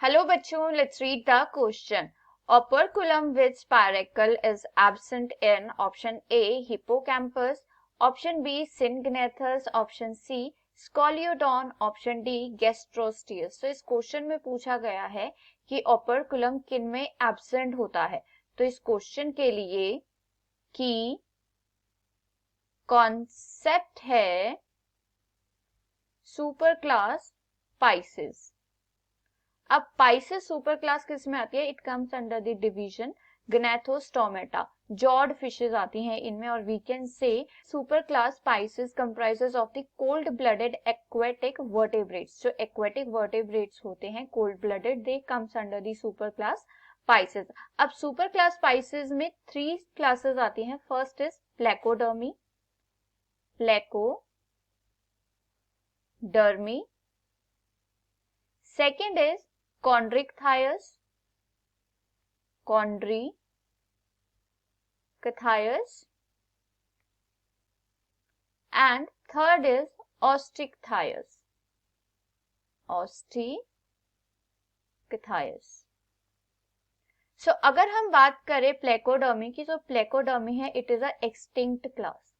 Hello bachcho, let's read the question. Operculum with spiracle is absent in option A hippocampus, option B syngnathus, option C scoliodon, option D gastrosteus. तो इस question में पूछा गया है कि operculum किन में एब्सेंट होता है. तो इस क्वेश्चन के लिए की कॉन्सेप्ट है सुपर क्लास पाइसेस. अब पाइसेस सुपर क्लास किस में आती है? It comes under the division gnathostomata. Jawed fishes आती हैं इनमें और we can say super class Pisces comprises of the cold blooded aquatic vertebrates. जो एक्वेटिक वर्टेब्रेट्स होते हैं cold blooded, they comes under the super class Pisces. अब super class Pisces में 3 classes आती हैं. First is placodermi, placodermi. Second is Chondrichthyes, and third is Osteichthyes. So अगर हम बात करें प्लेकोडर्मी की, तो प्लेकोडर्मी है it is a extinct class.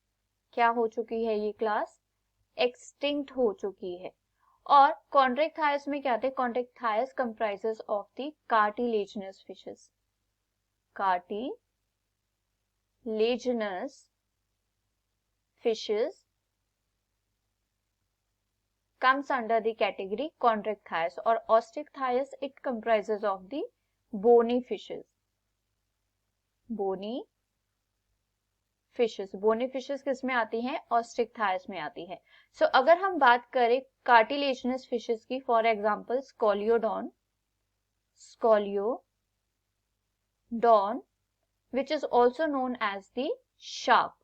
क्या हो चुकी है ये क्लास? एक्सटिंक्ट हो चुकी है. और कॉन्ड्रिक्टाइस में क्या थे? Chondrichthyes comprises of the cartilaginous fishes. Cartilaginous fishes comes under the category chondrichthyes. और osteichthyes it comprises of the bony fishes. bony fishes किस में आती हैं? ऑस्ट्रिक्टाइस में आती है. सो अगर हम बात करें कार्टिलेजिनस फिशेस की, for example scoliodon which is also known as the shark.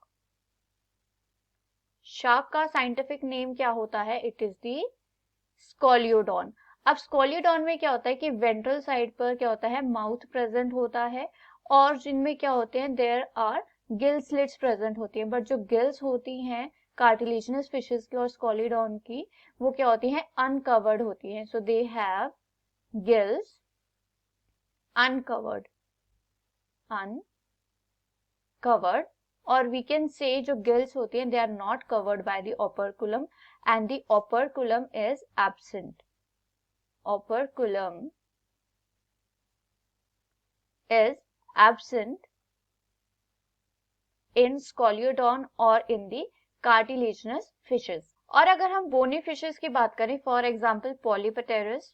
Shark का साइंटिफिक नेम क्या होता है? It is the scoliodon. अब स्कोलियोडॉन में क्या होता है कि वेंट्रल साइड पर क्या होता है? माउथ प्रेजेंट होता है और जिनमें क्या होते हैं? There are gill slits present होती हैं. बट जो गिल्स होती हैं कार्टिलेजिनस फिशेस की और स्कोलिडॉन की, वो क्या होती हैं? अनकवर्ड होती हैं. So they have gills uncovered. और वी कैन से जो गिल्स होती हैं they are not covered by the operculum and the operculum is absent. Operculum is absent in scoliodon or in the cartilaginous fishes. और अगर हम bony fishes की बात करें, for example polypterus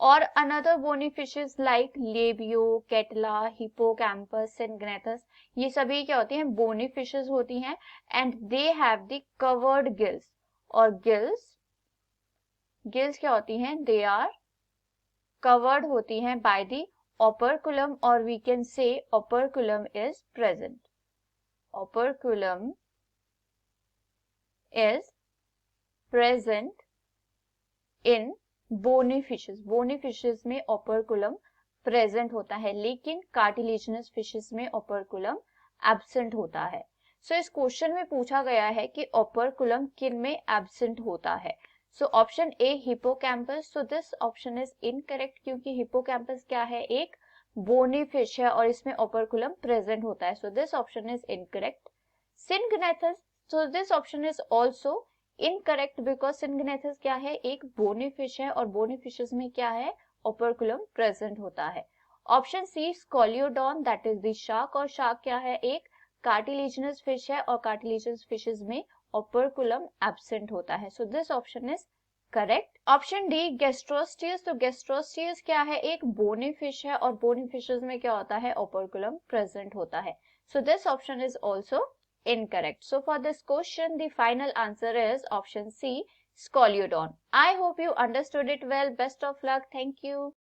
और another bony fishes like labio, catala, hippocampus, syngnathus, ये सभी क्या होती हैं? bony fishes होती हैं and they have the covered gills. और gills क्या होती हैं? they are covered होती हैं by the operculum or we can say operculum is present. Operculum is present in bony fishes. Bony fishes में operculum present होता है लेकिन cartilaginous fishes में operculum absent होता है. So इस क्वेश्चन में पूछा गया है कि operculum किन में absent होता है. So option A hippocampus. So this option is incorrect क्योंकि hippocampus क्या है? एक bony fish है और इसमें operculum present होता है. So this option is incorrect. Syngnathus. So this option is also incorrect because syngnathus क्या है? एक bony fish है और bony fishes में क्या है? operculum present होता है. Option C scoliodon, that is the shark. और shark क्या है? एक cartilaginous fish है और cartilaginous fishes में operculum absent होता है. So this option is correct. Option D gastrosteus. तो gastrosteus क्या है? एक bony fish है और bony fishes में क्या होता है? operculum present होता है. So this option is also incorrect. So for this question the final answer is option C scoliodon. I hope you understood it well. Best of luck. Thank you.